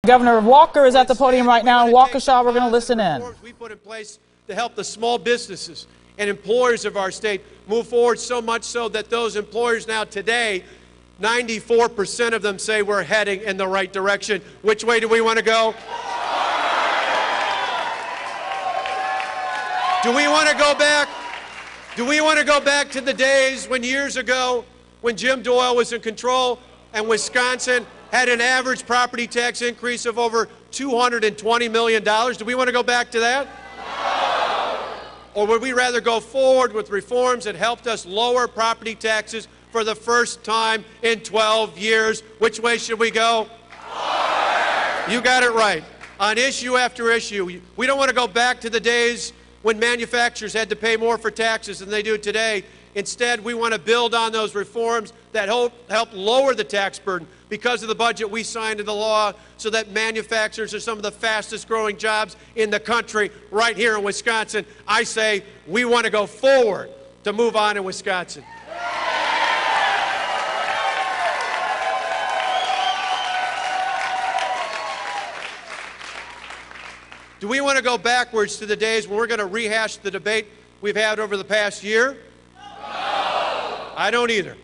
Governor Walker is at the podium right now. Waukesha, we're going to listen in. We put in place to help the small businesses and employers of our state move forward, so much so that those employers now today, 94% of them say we're heading in the right direction. Which way do we want to go? Do we want to go back? Do we want to go back to the days when years ago, when Jim Doyle was in control and Wisconsin had an average property tax increase of over $220 million? Do we want to go back to that? Or would we rather go forward with reforms that helped us lower property taxes for the first time in 12 years? Which way should we go? You got it right. On issue after issue, we don't want to go back to the days when manufacturers had to pay more for taxes than they do today. Instead, we want to build on those reforms that help lower the tax burden because of the budget we signed into law, so that manufacturers are some of the fastest growing jobs in the country right here in Wisconsin. I say we want to go forward to move on in Wisconsin. Do we want to go backwards to the days when we're going to rehash the debate we've had over the past year? I don't either.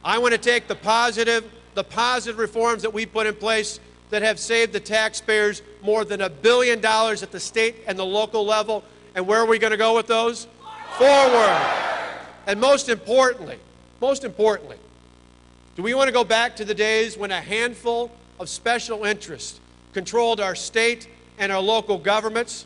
I want to take the positive reforms that we put in place that have saved the taxpayers more than $1 billion at the state and the local level. And where are we going to go with those? Forward. And most importantly, do we want to go back to the days when a handful of special interests controlled our state and our local governments?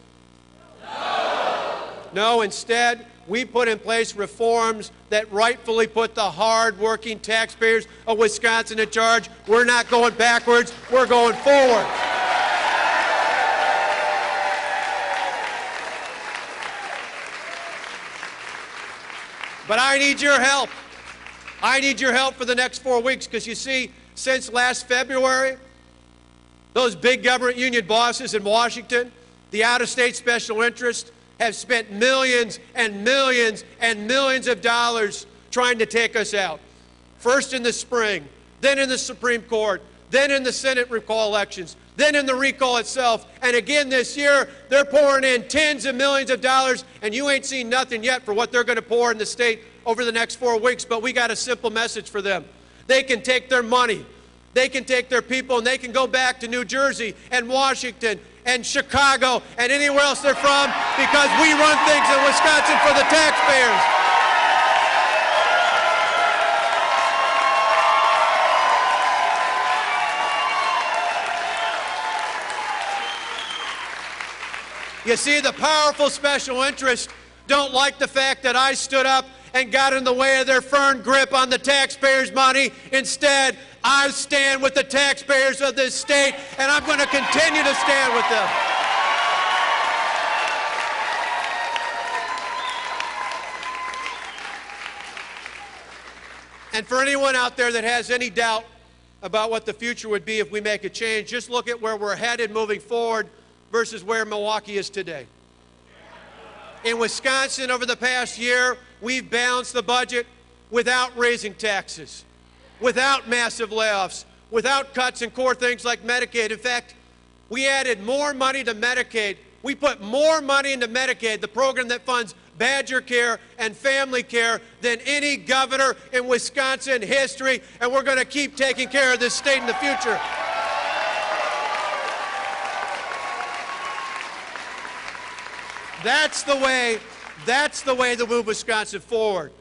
No, instead, we put in place reforms that rightfully put the hard-working taxpayers of Wisconsin in charge. We're not going backwards, we're going forward. But I need your help. I need your help for the next 4 weeks, because you see, since last February, those big government union bosses in Washington, the out-of-state special interests, have spent millions and millions and millions of dollars trying to take us out. First in the spring, then in the Supreme Court, then in the Senate recall elections, then in the recall itself, and again this year, they're pouring in tens of millions of dollars, and you ain't seen nothing yet for what they're going to pour in the state over the next 4 weeks. But we got a simple message for them. They can take their money, they can take their people, and they can go back to New Jersey and Washington and Chicago and anywhere else they're from, because we run things in Wisconsin for the taxpayers. You see, the powerful special interests don't like the fact that I stood up and got in the way of their firm grip on the taxpayers' money. Instead, I stand with the taxpayers of this state, and I'm going to continue to stand with them. And for anyone out there that has any doubt about what the future would be if we make a change, just look at where we're headed moving forward versus where Milwaukee is today. In Wisconsin, over the past year, we've balanced the budget without raising taxes, without massive layoffs, without cuts in core things like Medicaid. In fact, we added more money to Medicaid. We put more money into Medicaid, the program that funds Badger Care and Family Care, than any governor in Wisconsin history, and we're going to keep taking care of this state in the future. That's the way to move Wisconsin forward.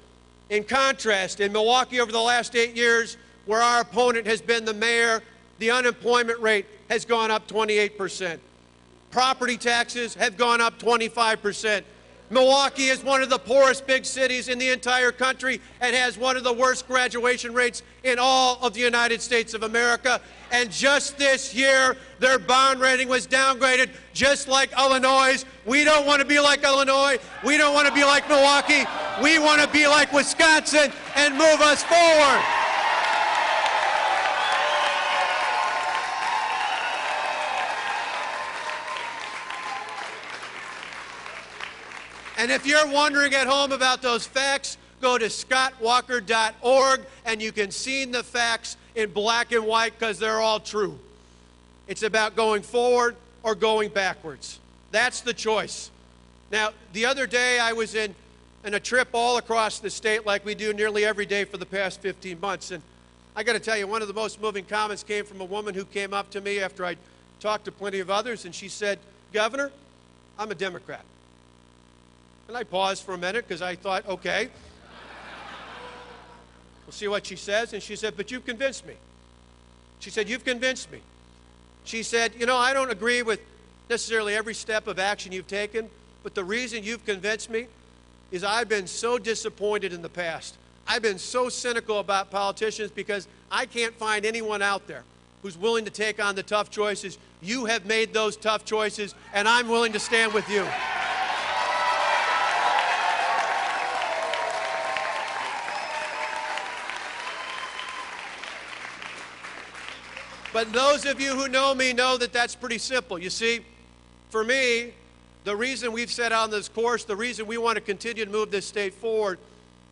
In contrast, in Milwaukee over the last 8 years, where our opponent has been the mayor, the unemployment rate has gone up 28%. Property taxes have gone up 25%. Milwaukee is one of the poorest big cities in the entire country and has one of the worst graduation rates in all of the United States of America. And just this year, their bond rating was downgraded, just like Illinois'. We don't want to be like Illinois. We don't want to be like Milwaukee. We want to be like Wisconsin and move us forward. And if you're wondering at home about those facts, go to scottwalker.org and you can see the facts in black and white, because they're all true. It's about going forward or going backwards. That's the choice. Now, the other day I was in a trip all across the state like we do nearly every day for the past 15 months. And I got to tell you, one of the most moving comments came from a woman who came up to me after I talked to plenty of others, and she said, "Governor, I'm a Democrat." And I paused for a minute because I thought, okay, we'll see what she says. And she said, "But you've convinced me." She said, "You've convinced me." She said, "You know, I don't agree with necessarily every step of action you've taken, but the reason you've convinced me is I've been so disappointed in the past. I've been so cynical about politicians because I can't find anyone out there who's willing to take on the tough choices. You have made those tough choices, and I'm willing to stand with you." But those of you who know me know that that's pretty simple. You see, for me, the reason we've set on this course, the reason we want to continue to move this state forward,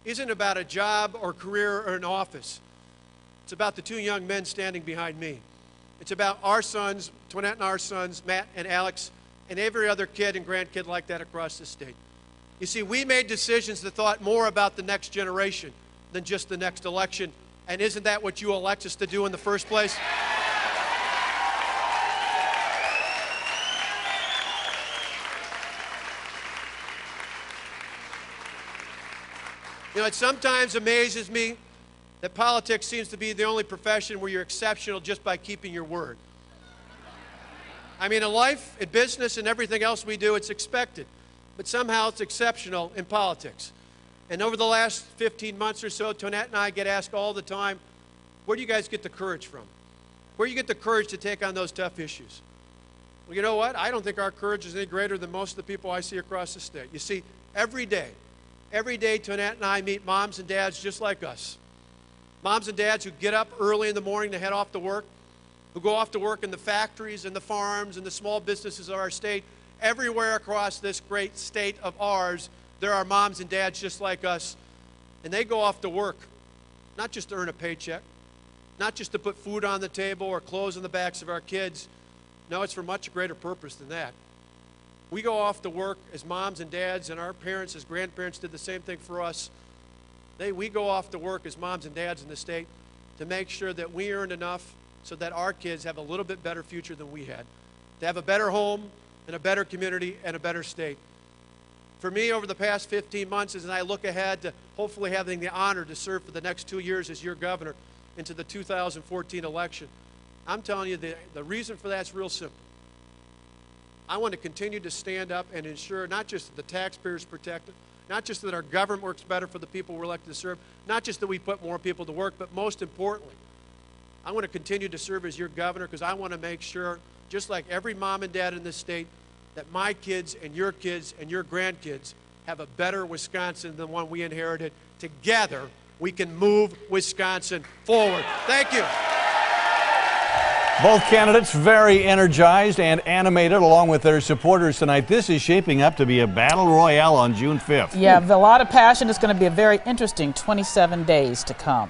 isn't about a job or career or an office. It's about the two young men standing behind me. It's about our sons, Toinette and our sons, Matt and Alex, and every other kid and grandkid like that across the state. You see, we made decisions that thought more about the next generation than just the next election. And isn't that what you elect us to do in the first place? You know, it sometimes amazes me that politics seems to be the only profession where you're exceptional just by keeping your word. I mean, in life, in business, and everything else we do, it's expected. But somehow it's exceptional in politics. And over the last 15 months or so, Toinette and I get asked all the time, where do you guys get the courage from? Where do you get the courage to take on those tough issues? Well, you know what? I don't think our courage is any greater than most of the people I see across the state. You see, every day, Toinette and I meet moms and dads just like us. Moms and dads who get up early in the morning to head off to work, who go off to work in the factories and the farms and the small businesses of our state. Everywhere across this great state of ours, there are moms and dads just like us, and they go off to work, not just to earn a paycheck, not just to put food on the table or clothes on the backs of our kids. No, it's for much greater purpose than that. We go off to work as moms and dads, and our parents as grandparents did the same thing for us. We go off to work as moms and dads in the state to make sure that we earn enough so that our kids have a little bit better future than we had, to have a better home and a better community and a better state. For me, over the past 15 months, as I look ahead to hopefully having the honor to serve for the next 2 years as your governor into the 2014 election, I'm telling you the reason for that's real simple. I want to continue to stand up and ensure not just that the taxpayers protected, not just that our government works better for the people we're elected to serve, not just that we put more people to work, but most importantly, I want to continue to serve as your governor because I want to make sure, just like every mom and dad in this state, that my kids and your grandkids have a better Wisconsin than the one we inherited. Together, we can move Wisconsin forward. Thank you. Both candidates very energized and animated along with their supporters tonight. This is shaping up to be a battle royale on June 5th. Yeah, a lot of passion. It's going to be a very interesting 27 days to come.